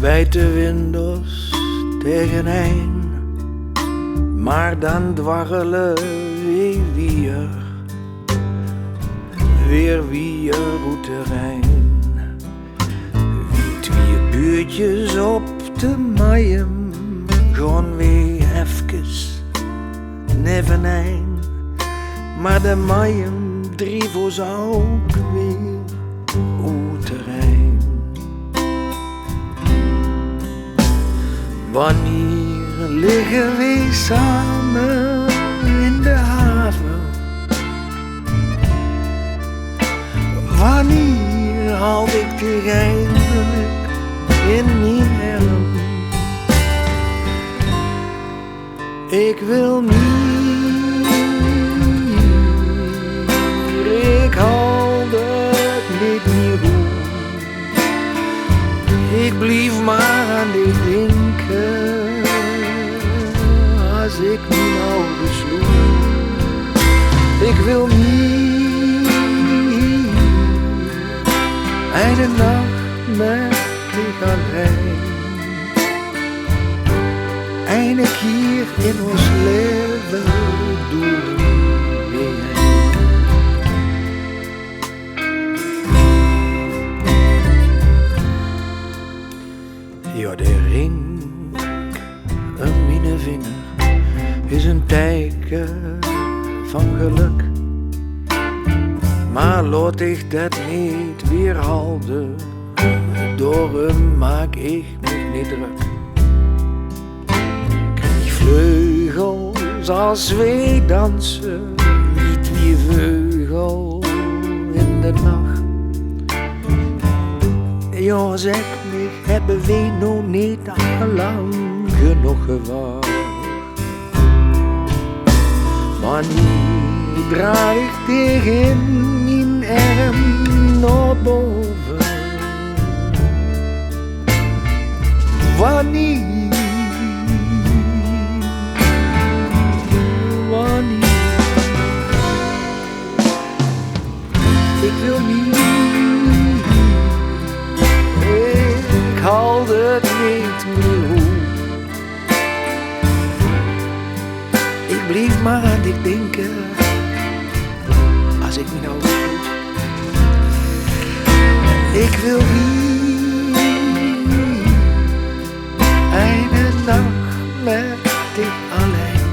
Wijdte windows tegen een, maar dan dwarrelen weer op terrein. Wie twee buurtjes op de maaien, gewoon weer even nevenijn. Maar de maaien drie voor ook weer op terrein. Wanneer liggen we samen in de haven? Wanneer haal ik dich eindelijk in mijn arm? Ik wil niet, ik haal het niet meer goed. Ik blijf maar aan dit denken, als ik mijn ouders sloeg. Ik wil niet eine nacht met dich alleen. Eine keer in ons leven doen weer. Ja, de ring aan mijn vinger is een teken van geluk. Maar laat ik dat niet weerhouden, door hem maak ik me niet druk. Krijg vleugels als wij dansen, niet wie vleugel in de nacht. Ja, zeg me, hebben wij nog niet al lang genoeg gewacht? Wanneer draai ik tegen mijn arm naar boven? Wanneer ik wil niet, ik haal het niet meer goed. Ik blijf maar aan dit denken, als ik me nou goed. Ik wil niet eine nacht met dich alleen.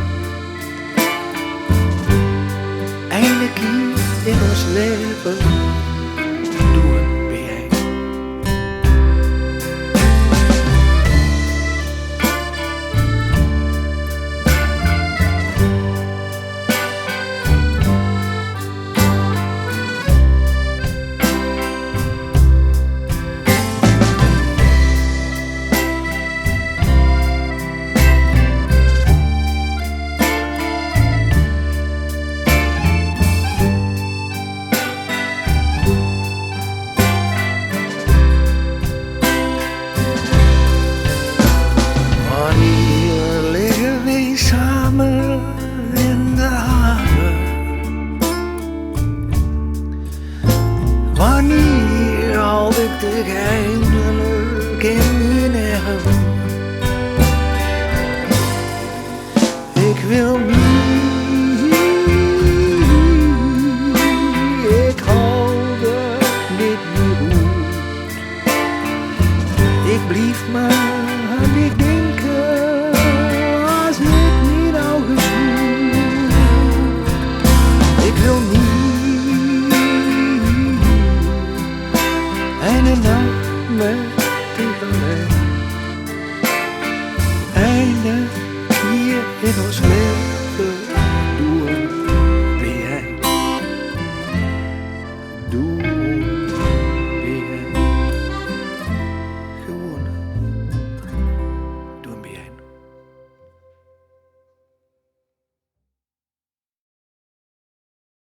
Eine keer in ons leven doen ben jij. Samen in de haven. Wanneer haal ik dich eindelijk in mijn arm? Ik wil niet, ik haal het niet meer goed. Ik blijf maar aan dit denken, als ik niet al gezoend. Ik wil niet eine nacht met dich alleen. Eine hier in ons leven doen ben jij. Doe